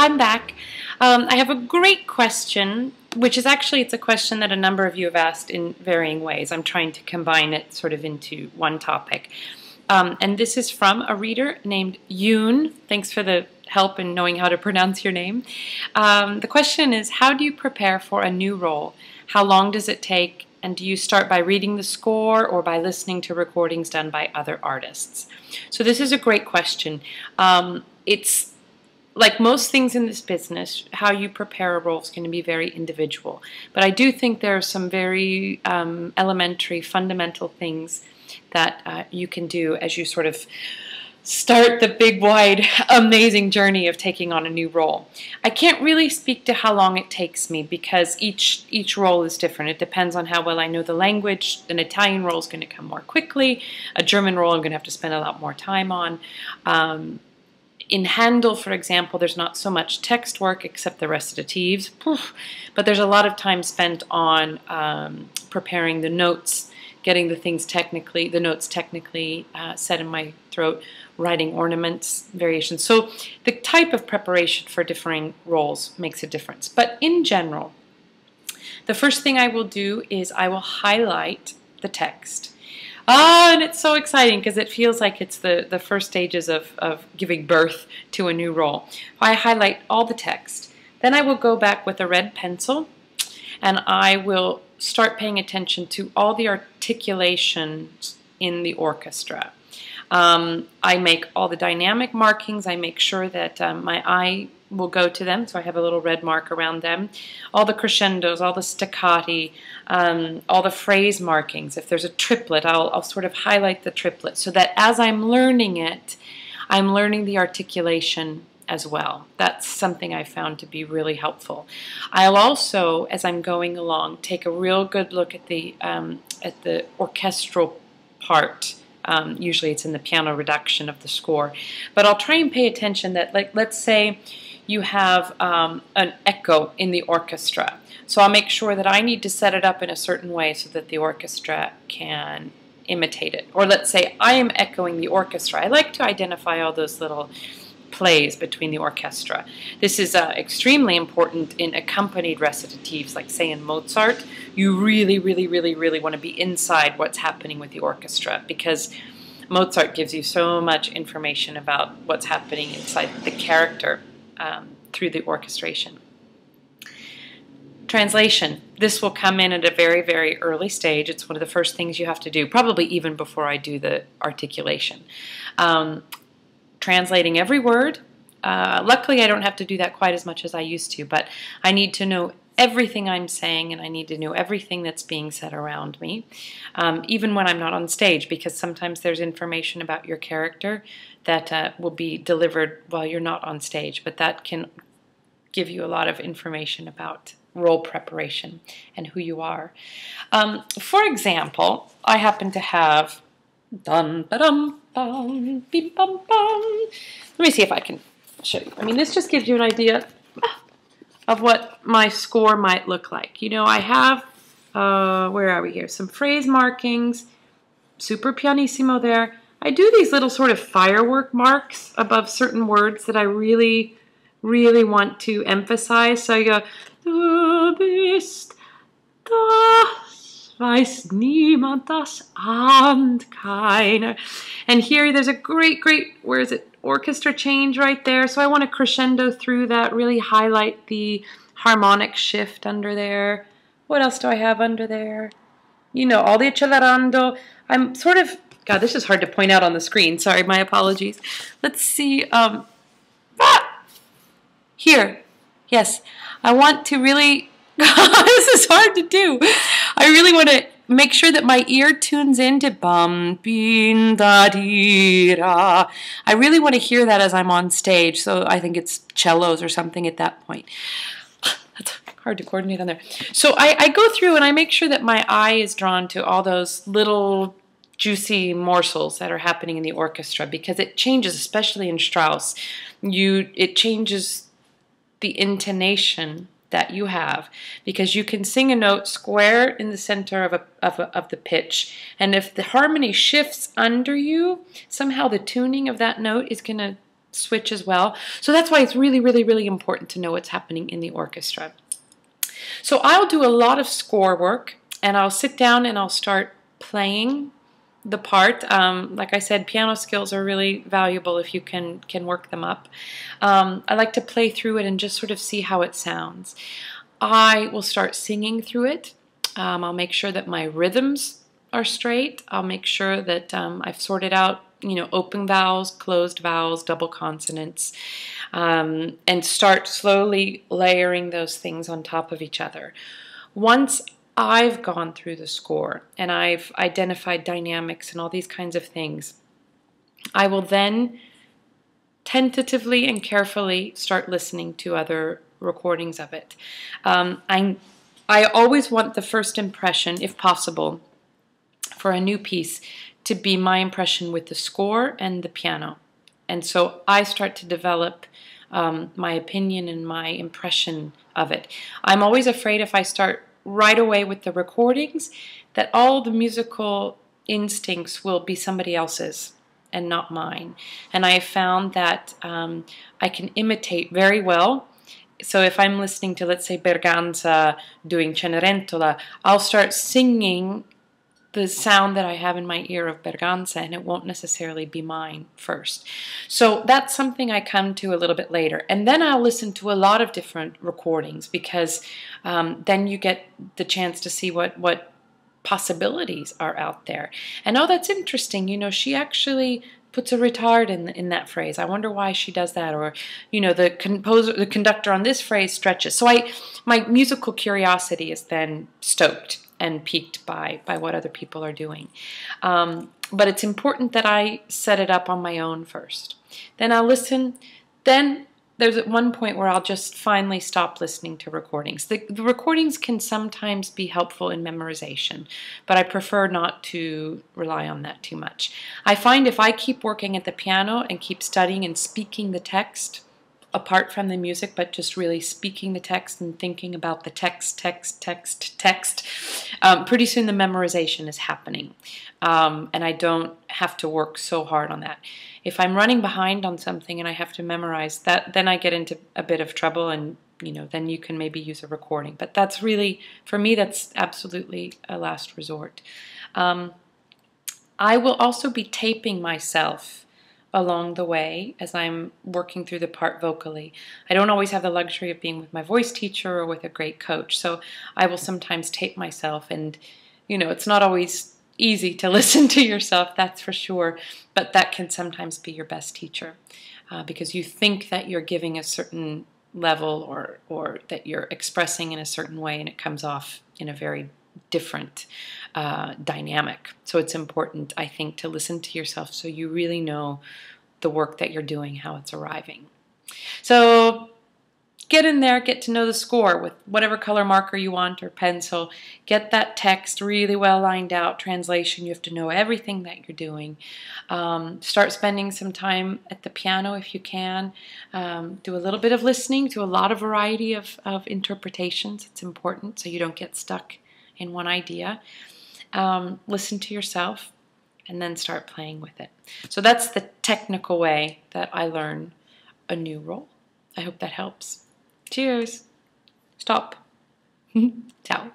I'm back. I have a great question, which is actually, it's a question that a number of you have asked in varying ways. I'm trying to combine it sort of into one topic. And this is from a reader named Yuen. Thanks for the help in knowing how to pronounce your name. The question is, how do you prepare for a new role? How long does it take? And do you start by reading the score or by listening to recordings done by other artists? So this is a great question. It's like most things in this business, how you prepare a role is going to be very individual. But I do think there are some very elementary, fundamental things that you can do as you sort of start the big, wide, amazing journey of taking on a new role. I can't really speak to how long it takes me because each role is different. It depends on how well I know the language. An Italian role is going to come more quickly. A German role I'm going to have to spend a lot more time on. In Handel, for example, there's not so much text work except the recitatives, but there's a lot of time spent on preparing the notes, getting the notes technically set in my throat, writing ornaments, variations. So the type of preparation for differing roles makes a difference. But in general, the first thing I will do is I will highlight the text. And it's so exciting because it feels like it's the first stages of giving birth to a new role. I highlight all the text. Then I will go back with a red pencil and I will start paying attention to all the articulations in the orchestra. I make all the dynamic markings. I make sure that my eye will go to them, so I have a little red mark around them. All the crescendos, all the staccati, all the phrase markings. If there's a triplet, I'll sort of highlight the triplet so that as I'm learning it, I'm learning the articulation as well. That's something I found to be really helpful. I'll also, as I'm going along, take a real good look at the orchestral part. Usually it's in the piano reduction of the score. But I'll try and pay attention that, like, let's say you have an echo in the orchestra. So I'll make sure that I need to set it up in a certain way so that the orchestra can imitate it. Or let's say I am echoing the orchestra. I like to identify all those little plays between the orchestra. This is extremely important in accompanied recitatives, like say in Mozart. You really, really, really, really want to be inside what's happening with the orchestra because Mozart gives you so much information about what's happening inside the character through the orchestration. Translation. This will come in at a very, very early stage. It's one of the first things you have to do, probably even before I do the articulation. Translating every word. Luckily, I don't have to do that quite as much as I used to, but I need to know everything I'm saying and I need to know everything that's being said around me, even when I'm not on stage, because sometimes there's information about your character that will be delivered while you're not on stage, but that can give you a lot of information about role preparation and who you are. For example, I happen to have dun ba dum bum bim bum bum. Let me see if I can show you. I mean, this just gives you an idea of what my score might look like. You know, I have where are we here? Some phrase markings, super pianissimo there. I do these little sort of firework marks above certain words that I really, really want to emphasize. So you go, du bist das, weiß niemand das ahnt keiner. And here there's a great, where is it? Orchestra change right there. So I want to crescendo through that, really highlight the harmonic shift under there. What else do I have under there? You know, all the accelerando. I'm sort of, God, this is hard to point out on the screen. Sorry, my apologies. Let's see. Here. Yes. I want to really, this is hard to do. I really want to make sure that my ear tunes into bum, bin, da, dee, da. I really want to hear that as I'm on stage, so I think it's cellos or something at that point. That's hard to coordinate on there. So I go through and I make sure that my eye is drawn to all those little juicy morsels that are happening in the orchestra because it changes, especially in Strauss. It changes the intonation that you have because you can sing a note square in the center of the pitch, and if the harmony shifts under you, somehow the tuning of that note is going to switch as well. So that's why it's really, really, really important to know what's happening in the orchestra. So I'll do a lot of score work, and I'll sit down and I'll start playing the part. Like I said, piano skills are really valuable if you can work them up. I like to play through it and just sort of see how it sounds. I will start singing through it. I'll make sure that my rhythms are straight. I'll make sure that I've sorted out, you know, open vowels, closed vowels, double consonants, and start slowly layering those things on top of each other. Once I've gone through the score and I've identified dynamics and all these kinds of things, I will then tentatively and carefully start listening to other recordings of it. I always want the first impression, if possible, for a new piece to be my impression with the score and the piano. And so I start to develop my opinion and my impression of it. I'm always afraid if I start right away with the recordings that all the musical instincts will be somebody else's and not mine. And I have found that I can imitate very well. So if I'm listening to, let's say, Berganza doing Cenerentola, I'll start singing the sound that I have in my ear of Berganza, and it won't necessarily be mine first. So that's something I come to a little bit later. And then I'll listen to a lot of different recordings, because then you get the chance to see what possibilities are out there. And oh, that's interesting. You know, she actually puts a retard in that phrase. I wonder why she does that. Or, you know, the conductor on this phrase stretches. So my musical curiosity is then stoked and piqued by what other people are doing. But it's important that I set it up on my own first. Then I'll listen. Then there's at one point where I'll just finally stop listening to recordings. The recordings can sometimes be helpful in memorization, but I prefer not to rely on that too much. I find if I keep working at the piano and keep studying and speaking the text, apart from the music, but just really speaking the text and thinking about the text, pretty soon the memorization is happening. And I don't have to work so hard on that. If I'm running behind on something and I have to memorize that, then I get into a bit of trouble, and you know, then you can maybe use a recording. But that's really, for me, that's absolutely a last resort. I will also be taping myself along the way as I'm working through the part vocally. I don't always have the luxury of being with my voice teacher or with a great coach, so I will sometimes tape myself, and you know, it's not always easy to listen to yourself, that's for sure, but that can sometimes be your best teacher, because you think that you're giving a certain level or that you're expressing in a certain way, and it comes off in a very different dynamic. So it's important, I think, to listen to yourself so you really know the work that you're doing, how it's arriving. So get in there, get to know the score with whatever color marker you want or pencil. Get that text really well lined out, translation. You have to know everything that you're doing. Start spending some time at the piano if you can. Do a little bit of listening to a lot of variety of interpretations. It's important so you don't get stuck in one idea. Listen to yourself and then start playing with it. So that's the technical way that I learn a new role. I hope that helps. Cheers. Stop. Ciao.